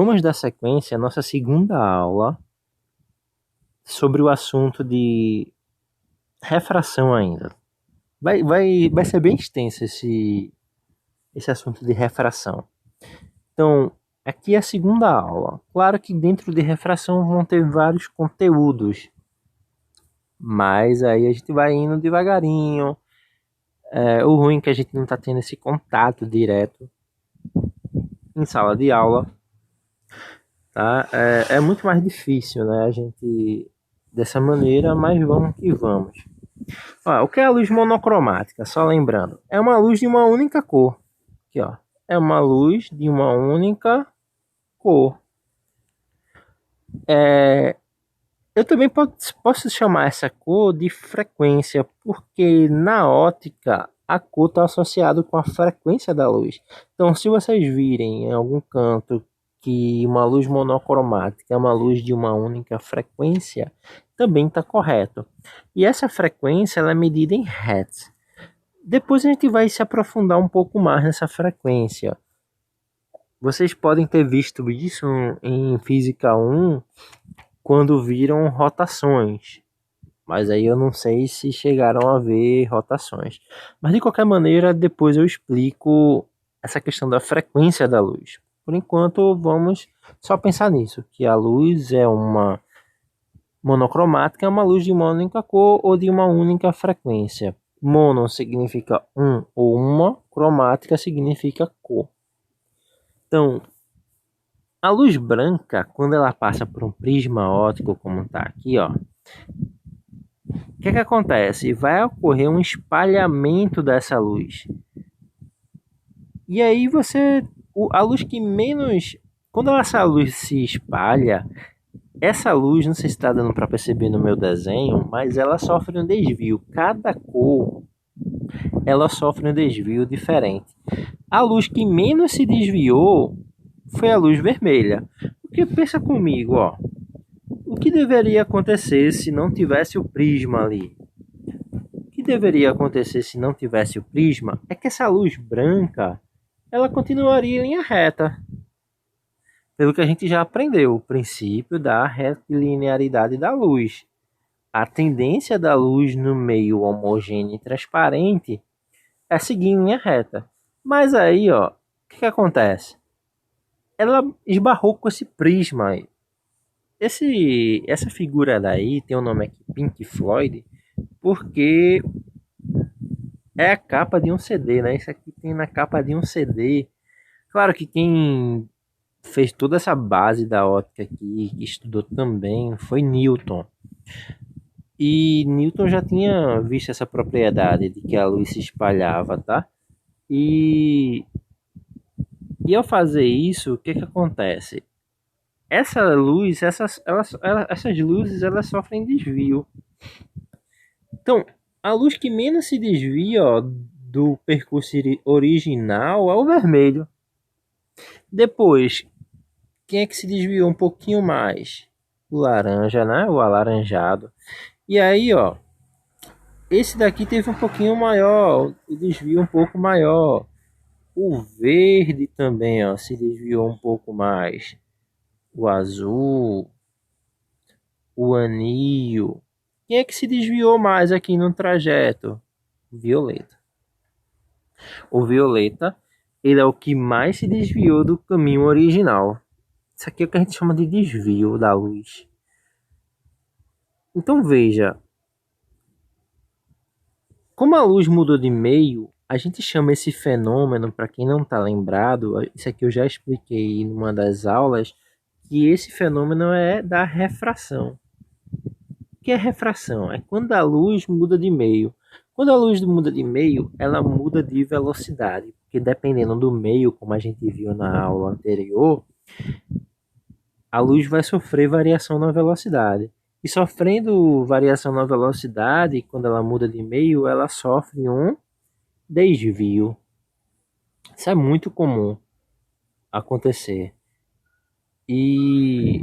Vamos dar sequência à nossa segunda aula sobre o assunto de refração ainda. Vai ser bem extenso esse assunto de refração. Então, aqui é a segunda aula. Claro que dentro de refração vão ter vários conteúdos, mas aí a gente vai indo devagarinho. O ruim é que a gente não está tendo esse contato direto em sala de aula, tá? É muito mais difícil, né? A gente dessa maneira, mas vamos que vamos. Ó, o que é a luz monocromática? Só lembrando, é uma luz de uma única cor. Aqui, ó, é uma luz de uma única cor. Eu também posso chamar essa cor de frequência, porque na ótica a cor está associada com a frequência da luz. Então, se vocês virem em algum canto que uma luz monocromática é uma luz de uma única frequência, também está correto. E essa frequência ela é medida em Hertz. Depois a gente vai se aprofundar um pouco mais nessa frequência. Vocês podem ter visto isso em Física 1 quando viram rotações. Mas aí eu não sei se chegaram a ver rotações. Mas de qualquer maneira, depois eu explico essa questão da frequência da luz. Por enquanto, vamos só pensar nisso, que a luz é uma monocromática, é uma luz de uma única cor ou de uma única frequência. Mono significa um ou uma, cromática significa cor. Então, a luz branca, quando ela passa por um prisma óptico, como está aqui, ó, o que acontece? Vai ocorrer um espalhamento dessa luz. E aí a luz que menos, quando essa luz se espalha, essa luz, não sei se está dando para perceber no meu desenho, mas ela sofre um desvio. Cada cor, ela sofre um desvio diferente. A luz que menos se desviou foi a luz vermelha. Porque pensa comigo, ó. O que deveria acontecer se não tivesse o prisma ali? O que deveria acontecer se não tivesse o prisma é que essa luz branca, ela continuaria em linha reta. Pelo que a gente já aprendeu, o princípio da retilinearidade da luz. A tendência da luz no meio homogêneo e transparente é seguir em linha reta. Mas aí, ó, o que acontece? Ela esbarrou com esse prisma aí. Essa figura daí tem o nome aqui Pink Floyd, porque é a capa de um CD, né? Isso aqui tem na capa de um CD. Claro que quem fez toda essa base da ótica aqui, que estudou também, foi Newton. E Newton já tinha visto essa propriedade de que a luz se espalhava, tá? E, e ao fazer isso, o que acontece? Essa luz, essas luzes, elas sofrem desvio. Então, a luz que menos se desvia, ó, do percurso original é o vermelho. Depois, quem é que se desviou um pouquinho mais? O laranja, né? O alaranjado. E aí, ó, esse daqui teve um pouquinho maior, o desvio um pouco maior. O verde também, ó, se desviou um pouco mais. O azul, o anil. Quem é que se desviou mais aqui no trajeto? O violeta. O violeta, ele é o que mais se desviou do caminho original. Isso aqui é o que a gente chama de desvio da luz. Então veja, como a luz mudou de meio, a gente chama esse fenômeno, para quem não está lembrado, isso aqui eu já expliquei em uma das aulas, que esse fenômeno é da refração. O que é refração? É quando a luz muda de meio. Quando a luz muda de meio, ela muda de velocidade, porque dependendo do meio, como a gente viu na aula anterior, a luz vai sofrer variação na velocidade. E sofrendo variação na velocidade, quando ela muda de meio, ela sofre um desvio. Isso é muito comum acontecer. E,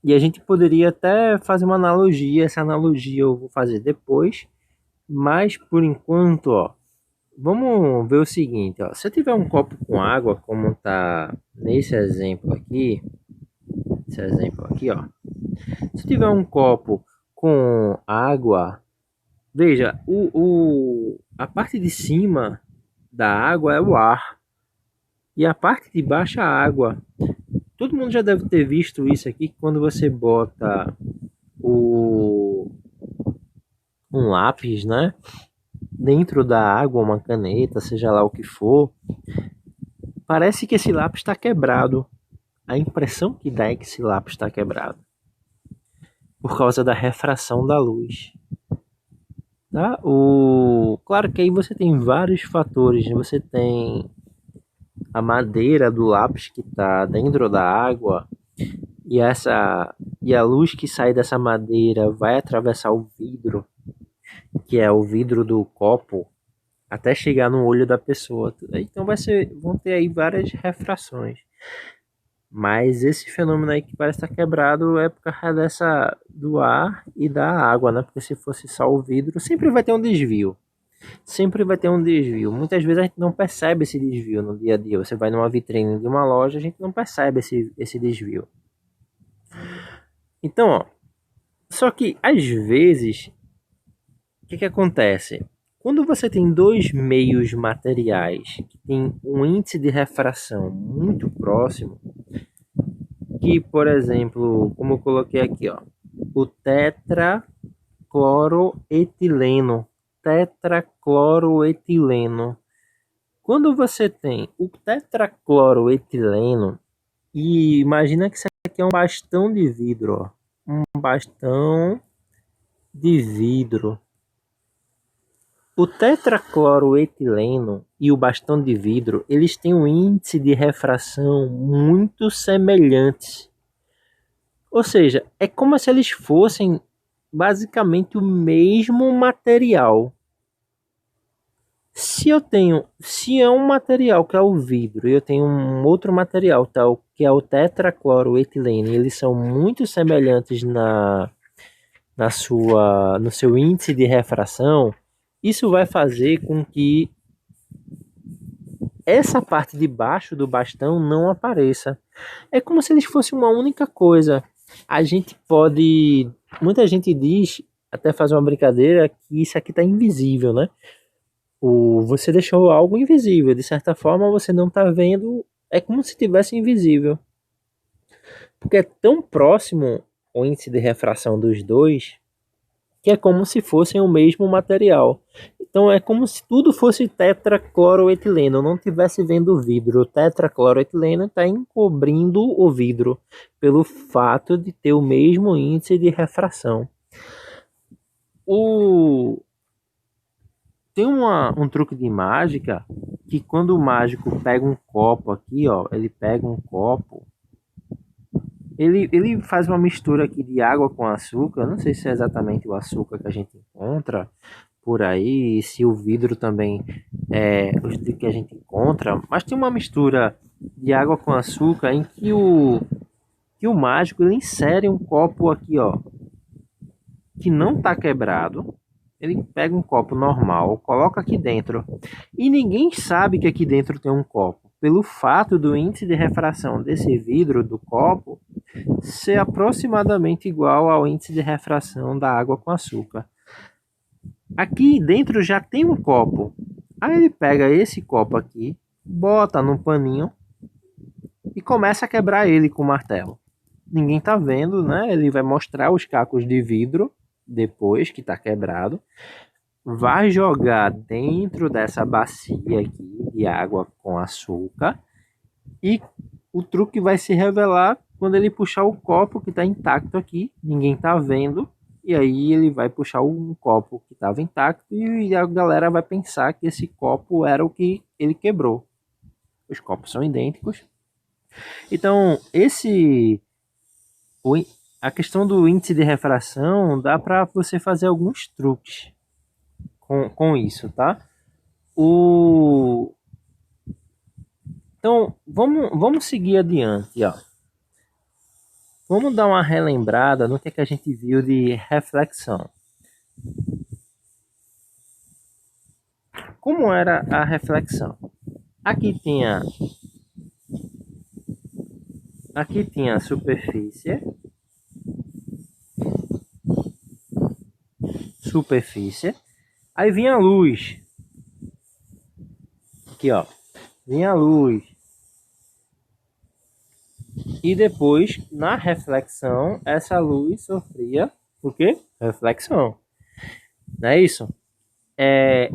e a gente poderia até fazer uma analogia, essa analogia eu vou fazer depois, mas por enquanto, ó, vamos ver o seguinte, ó. Se eu tiver um copo com água, como tá nesse exemplo aqui, ó. Se eu tiver um copo com água, veja, a parte de cima da água é o ar e a parte de baixo é a água. Todo mundo já deve ter visto isso aqui, quando você bota o, um lápis, né, dentro da água, uma caneta, seja lá o que for, parece que esse lápis está quebrado. A impressão que dá é que esse lápis está quebrado, por causa da refração da luz. Tá? Claro que aí você tem vários fatores. Você tem a madeira do lápis que está dentro da água e a luz que sai dessa madeira vai atravessar o vidro, que é o vidro do copo, até chegar no olho da pessoa. Então vão ter aí várias refrações. Mas esse fenômeno aí que parece estar quebrado é por causa do ar e da água, né? Porque se fosse só o vidro, sempre vai ter um desvio. Sempre vai ter um desvio. Muitas vezes a gente não percebe esse desvio no dia a dia. Você vai numa vitrine de uma loja, a gente não percebe esse desvio. Então, ó, só que às vezes, o que acontece? Quando você tem dois meios materiais que têm um índice de refração muito próximo, que, por exemplo, como eu coloquei aqui, ó, o tetracloroetileno. Tetracloroetileno. Quando você tem o tetracloroetileno, e imagina que isso aqui é um bastão de vidro, ó, um bastão de vidro. O tetracloroetileno e o bastão de vidro, eles têm um índice de refração muito semelhantes. Ou seja, é como se eles fossem basicamente o mesmo material. Se é um material que é o vidro e eu tenho um outro material tal que é o tetracloroetileno, e eles são muito semelhantes no seu índice de refração, isso vai fazer com que essa parte de baixo do bastão não apareça. É como se eles fossem uma única coisa. A gente pode, muita gente diz, até faz uma brincadeira que isso aqui está invisível, né? Você deixou algo invisível, de certa forma você não está vendo, é como se tivesse invisível, porque é tão próximo o índice de refração dos dois que é como se fossem o mesmo material. Então é como se tudo fosse tetracloroetileno, eu não estivesse vendo o vidro. O tetracloroetileno está encobrindo o vidro pelo fato de ter o mesmo índice de refração. O Tem um truque de mágica que quando o mágico pega um copo aqui, ó, ele pega um copo, ele faz uma mistura aqui de água com açúcar. Não sei se é exatamente o açúcar que a gente encontra por aí, se o vidro também é o que a gente encontra, mas tem uma mistura de água com açúcar em que o mágico ele insere um copo aqui, ó, que não está quebrado. Ele pega um copo normal, coloca aqui dentro e ninguém sabe que aqui dentro tem um copo, pelo fato do índice de refração desse vidro do copo ser aproximadamente igual ao índice de refração da água com açúcar. Aqui dentro já tem um copo. Aí ele pega esse copo aqui, bota num paninho e começa a quebrar ele com o martelo. Ninguém tá vendo, né? Ele vai mostrar os cacos de vidro depois que tá quebrado. Vai jogar dentro dessa bacia aqui de água com açúcar e o truque vai se revelar quando ele puxar o copo que está intacto aqui, ninguém tá vendo, e aí ele vai puxar um copo que estava intacto e a galera vai pensar que esse copo era o que ele quebrou. Os copos são idênticos. Então, a questão do índice de refração dá para você fazer alguns truques com isso, tá? O Então, vamos seguir adiante, ó. Vamos dar uma relembrada no que a gente viu de reflexão. como era a reflexão? Aqui tinha a superfície, aí vinha a luz, aqui ó, vinha a luz, e depois na reflexão essa luz sofria o quê? Reflexão, não é isso?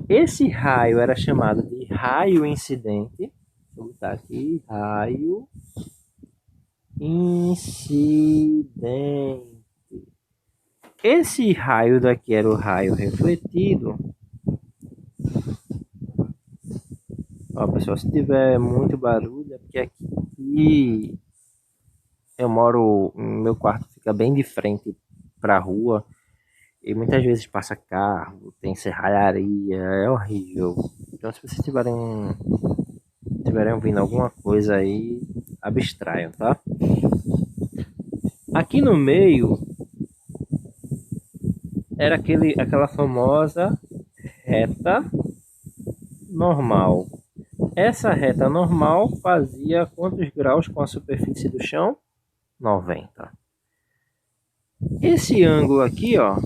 Esse raio era chamado de raio incidente, vou botar aqui, raio incidente. Esse raio daqui era o raio refletido. Ó, pessoal, se tiver muito barulho, é porque aqui eu moro, meu quarto fica bem de frente para a rua e muitas vezes passa carro, tem serralharia, é horrível. Então, se vocês tiverem ouvindo alguma coisa aí, abstraiam, tá? Aqui no meio era aquela famosa reta normal. Essa reta normal fazia quantos graus com a superfície do chão? 90. Esse ângulo aqui, ó,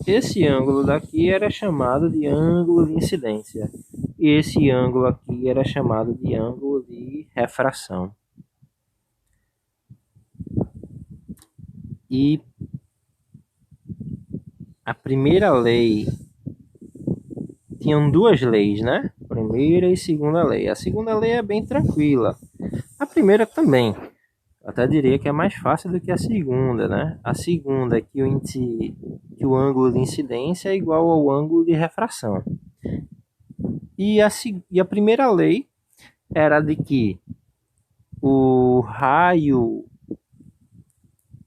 esse ângulo daqui era chamado de ângulo de incidência. E esse ângulo aqui era chamado de ângulo de refração. E a primeira lei, tinham duas leis, né? Primeira e segunda lei. A segunda lei é bem tranquila. A primeira também. Eu até diria que é mais fácil do que a segunda, né? A segunda é que o ângulo de incidência é igual ao ângulo de refração. E a primeira lei era de que o raio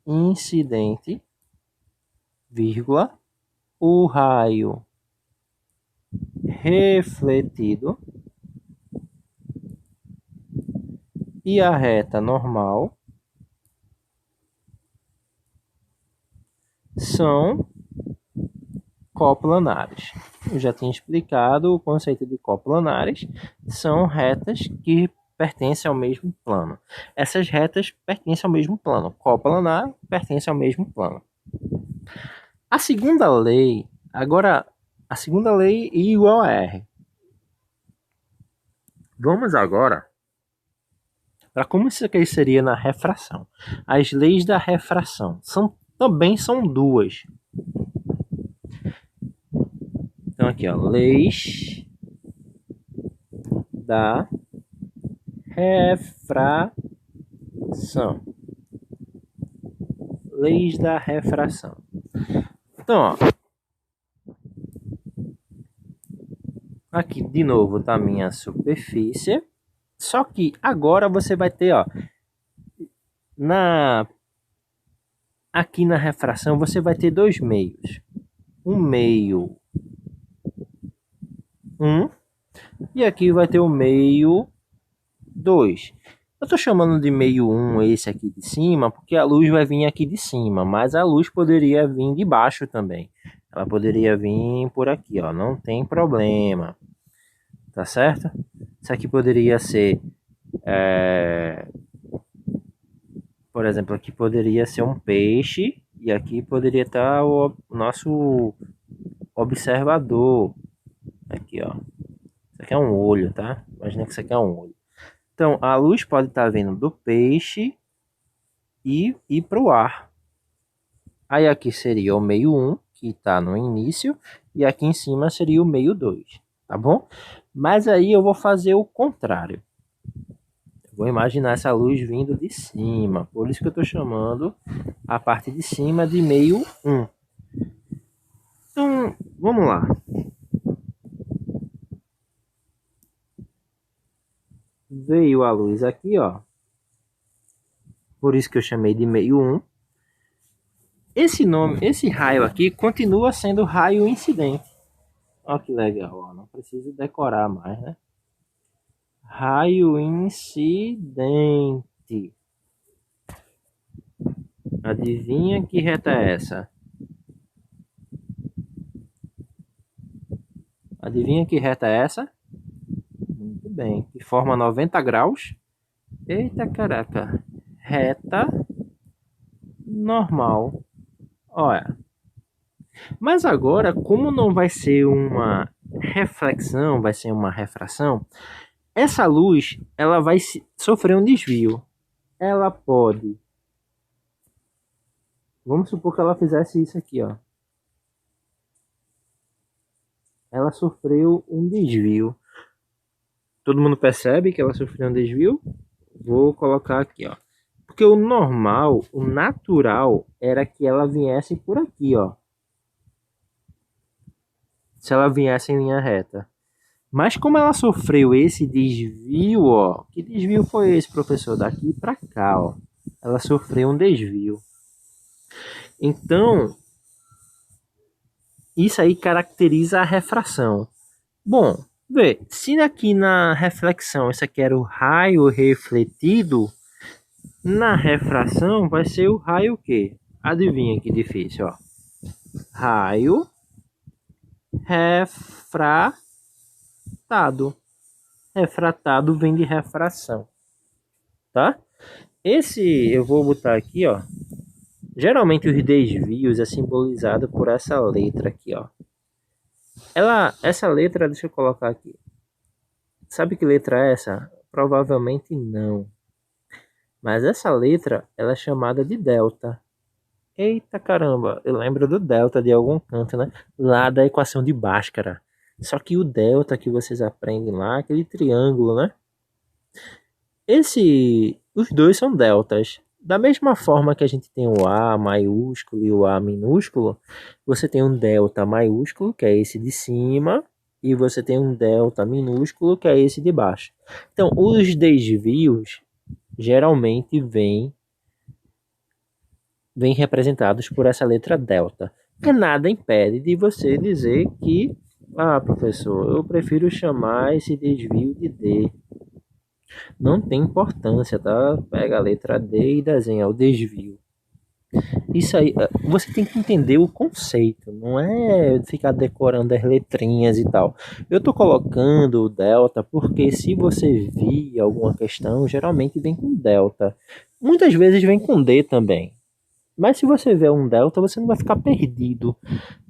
incidente, vírgula, o raio refletido e a reta normal são coplanares. Eu já tinha explicado o conceito de coplanares, são retas que pertencem ao mesmo plano. Essas retas pertencem ao mesmo plano. Coplanar pertence ao mesmo plano. A segunda lei, agora, a segunda lei é igual a R. Vamos agora para como isso aqui seria na refração. As leis da refração também são duas. Então aqui, ó, leis da refração. Leis da refração. Então, ó, aqui de novo tá a minha superfície. Só que agora você vai ter, ó, aqui na refração você vai ter dois meios. Um meio 1 e aqui vai ter o meio 2. Eu estou chamando de meio 1 esse aqui de cima, porque a luz vai vir aqui de cima, mas a luz poderia vir de baixo também. Ela poderia vir por aqui, ó, não tem problema. Tá certo? Isso aqui poderia ser, por exemplo, aqui poderia ser um peixe e aqui poderia estar o nosso observador. Aqui, ó. Isso aqui é um olho, tá? Imagina que isso aqui é um olho. Então, a luz pode estar vindo do peixe e ir para o ar. Aí aqui seria o meio 1, que está no início, e aqui em cima seria o meio 2, tá bom? Mas aí eu vou fazer o contrário. Eu vou imaginar essa luz vindo de cima, por isso que eu estou chamando a parte de cima de meio 1. Então, vamos lá. Veio a luz aqui, ó. Por isso que eu chamei de meio 1. Esse raio aqui continua sendo raio incidente. Olha que legal, ó. Não preciso decorar mais, né? Raio incidente. Adivinha que reta é essa? Adivinha que reta é essa? Muito bem. Que forma 90 graus? Eita caraca. Reta normal. Olha. Mas agora, como não vai ser uma reflexão, vai ser uma refração, essa luz ela vai sofrer um desvio. Ela pode. Vamos supor que ela fizesse isso aqui, ó. Ela sofreu um desvio. Todo mundo percebe que ela sofreu um desvio? Vou colocar aqui, ó. Porque o normal, o natural, era que ela viesse por aqui, ó. Se ela viesse em linha reta. Mas como ela sofreu esse desvio, ó. Que desvio foi esse, professor? Daqui para cá, ó. Ela sofreu um desvio. Então, isso aí caracteriza a refração. Bom, vê, se aqui na reflexão isso aqui era o raio refletido, na refração vai ser o raio o quê? Adivinha que difícil, ó. Raio refratado. Refratado vem de refração, tá? Esse eu vou botar aqui, ó. Geralmente os desvios é simbolizado por essa letra aqui, ó. Essa letra, deixa eu colocar aqui. Sabe que letra é essa? Provavelmente não. Mas essa letra, ela é chamada de delta. Eita caramba, eu lembro do delta de algum canto, né? Lá da equação de Bhaskara. Só que o delta que vocês aprendem lá, aquele triângulo, né? Os dois são deltas. Da mesma forma que a gente tem o A maiúsculo e o A minúsculo, você tem um delta maiúsculo, que é esse de cima, e você tem um delta minúsculo, que é esse de baixo. Então, os desvios geralmente vêm representados por essa letra delta. E nada impede de você dizer que, professor, eu prefiro chamar esse desvio de D. Não tem importância, tá? Pega a letra D e desenha o desvio. Isso aí, você tem que entender o conceito, não é ficar decorando as letrinhas e tal. Eu tô colocando o delta porque se você vir alguma questão, geralmente vem com delta. Muitas vezes vem com D também. Mas se você vê um delta, você não vai ficar perdido.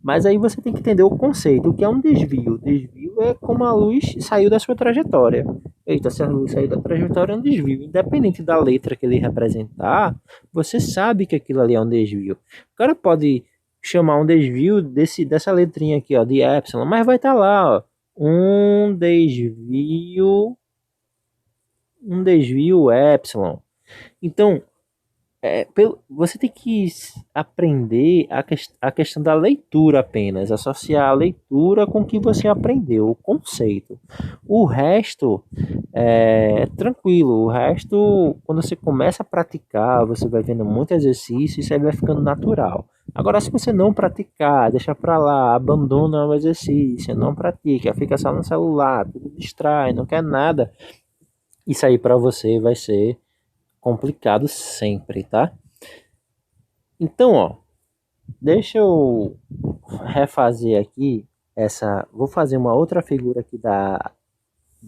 Mas aí você tem que entender o conceito, o que é um desvio. Desvio é como a luz saiu da sua trajetória. Eita, se a luz sair da trajetória é um desvio. Independente da letra que ele representar, você sabe que aquilo ali é um desvio. O cara pode chamar um desvio dessa letrinha aqui, ó, de epsilon, mas vai estar lá, ó, um desvio epsilon. Então, você tem que aprender a questão da leitura apenas, associar a leitura com o que você aprendeu, o conceito. O resto é tranquilo, o resto, quando você começa a praticar, você vai vendo muito exercício e isso aí vai ficando natural. Agora, se você não praticar, deixa pra lá, abandona o exercício, não pratica, fica só no celular, tudo distrai, não quer nada, isso aí para você vai ser complicado sempre, tá? Então, ó, deixa eu refazer aqui vou fazer uma outra figura aqui da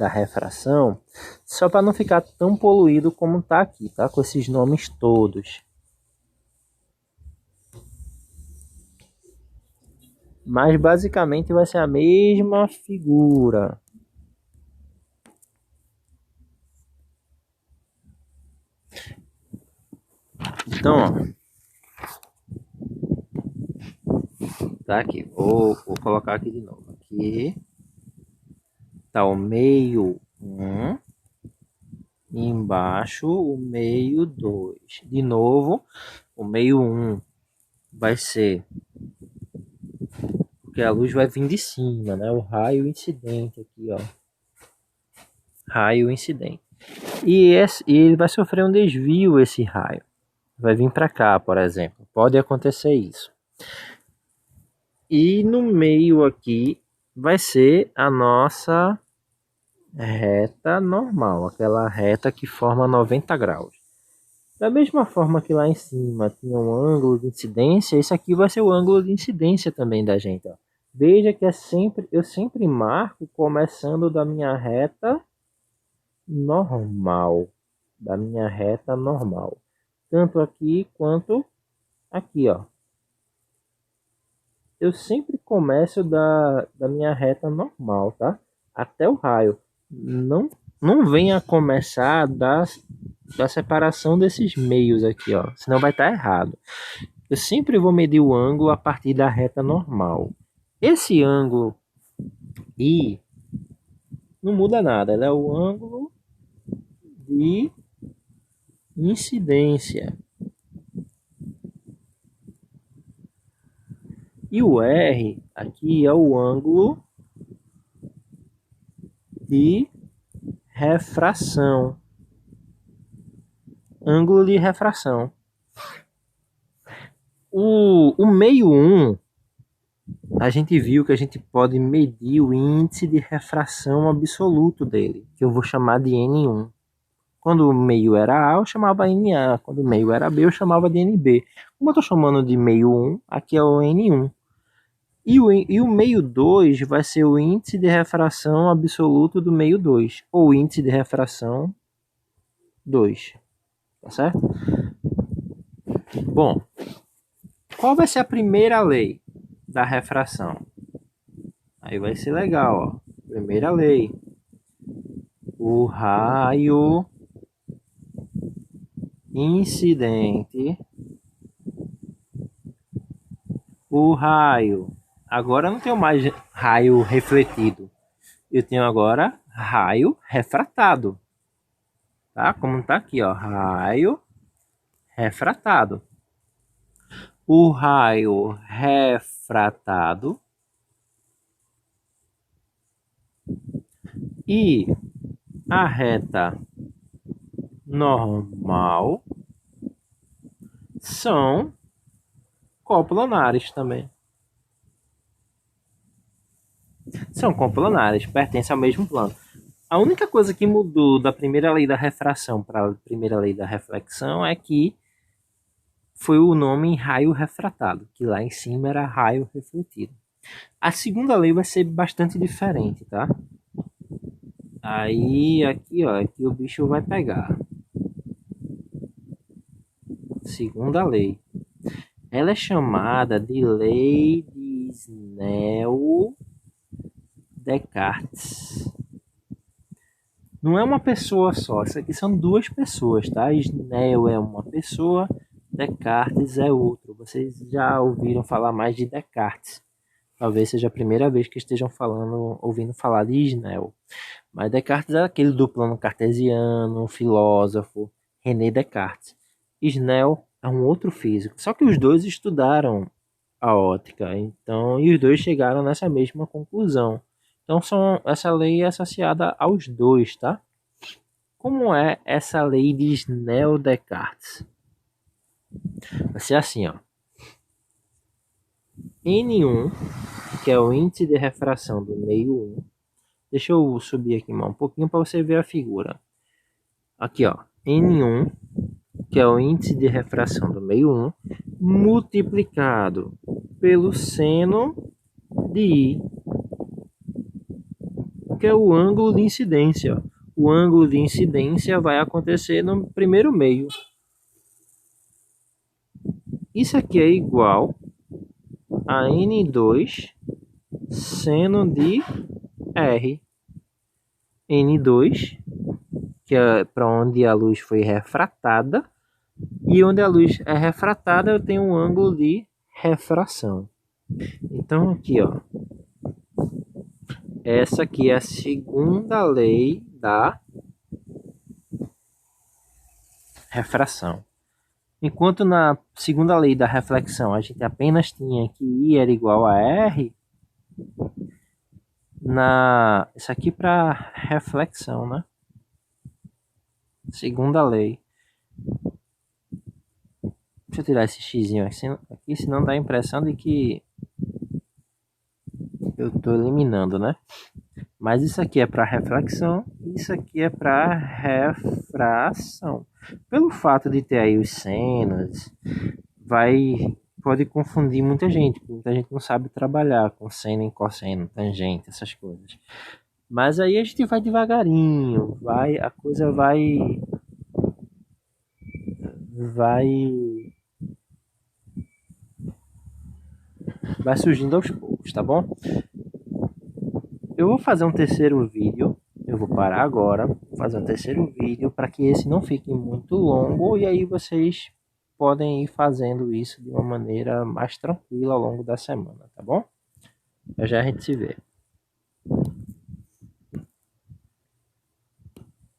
refração, só para não ficar tão poluído como tá aqui, tá? Com esses nomes todos. Mas basicamente vai ser a mesma figura. Então, ó, tá aqui. Vou colocar aqui de novo. Aqui tá o meio 1 e embaixo o meio 2. De novo, o meio 1 vai ser porque a luz vai vir de cima, né? O raio incidente aqui, ó. Raio incidente. E ele vai sofrer um desvio esse raio. Vai vir para cá, por exemplo. Pode acontecer isso. E no meio aqui vai ser a nossa reta normal, aquela reta que forma 90 graus. Da mesma forma que lá em cima tinha um ângulo de incidência, esse aqui vai ser o ângulo de incidência também da gente, ó. Veja que eu sempre marco começando da minha reta normal, tanto aqui quanto aqui, ó. Eu sempre começo da minha reta normal, tá? Até o raio. Não venha começar da separação desses meios aqui, ó. Senão vai estar errado. Eu sempre vou medir o ângulo a partir da reta normal. Esse ângulo I não muda nada. Ele é o ângulo de incidência. E o R aqui é o ângulo de refração. Ângulo de refração. O meio 1, a gente viu que a gente pode medir o índice de refração absoluto dele, que eu vou chamar de N1. Quando o meio era A, eu chamava NA. Quando o meio era B, eu chamava de NB. Como eu estou chamando de meio 1, aqui é o N1. E o meio 2 vai ser o índice de refração absoluto do meio 2, ou índice de refração 2. Tá certo? Bom, qual vai ser a primeira lei da refração? Aí vai ser legal, ó. Primeira lei. O raio incidente. O raio. Agora eu não tenho mais raio refletido. Eu tenho agora raio refratado. Tá? Como tá aqui, ó. Raio refratado. O raio refratado e a reta normal são coplanares também. São coplanares, pertencem ao mesmo plano. A única coisa que mudou da primeira lei da refração para a primeira lei da reflexão é que foi o nome raio refratado, que lá em cima era raio refletido. A segunda lei vai ser bastante diferente, tá? Aí, aqui, ó, aqui o bicho vai pegar. Segunda lei. Ela é chamada de lei de Snell-Descartes. Não é uma pessoa só, isso aqui são duas pessoas, tá? Snell é uma pessoa, Descartes é outro. Vocês já ouviram falar mais de Descartes. Talvez seja a primeira vez que estejam ouvindo falar de Snell. Mas Descartes é aquele do plano cartesiano, filósofo, René Descartes. Snell é um outro físico. Só que os dois estudaram a ótica, então, e os dois chegaram nessa mesma conclusão. Então, essa lei é associada aos dois, tá? Como é essa lei de Snell-Descartes? Vai ser assim, ó. N1, que é o índice de refração do meio 1. Deixa eu subir aqui um pouquinho para você ver a figura. Aqui, ó. N1, que é o índice de refração do meio 1, multiplicado pelo seno de I, que é o ângulo de incidência. O ângulo de incidência vai acontecer no primeiro meio. Isso aqui é igual a N2 seno de R. N2, que é para onde a luz foi refratada, e onde a luz é refratada eu tenho um ângulo de refração. Então aqui, ó, essa aqui é a segunda lei da refração. Enquanto na segunda lei da reflexão a gente apenas tinha que I era igual a R, isso aqui para reflexão, né? Segunda lei. Deixa eu tirar esse xizinho aqui, senão dá a impressão de que eu estou eliminando, né? Mas isso aqui é para reflexão, isso aqui é para refração. Pelo fato de ter aí os senos, pode confundir muita gente, porque muita gente não sabe trabalhar com seno e cosseno, tangente, essas coisas. Mas aí a gente vai devagarinho, a coisa vai, vai surgindo aos poucos, tá bom? Eu vou fazer um terceiro vídeo. Eu vou parar agora, vou fazer um terceiro vídeo para que esse não fique muito longo e aí vocês podem ir fazendo isso de uma maneira mais tranquila ao longo da semana, tá bom? Já já a gente se vê.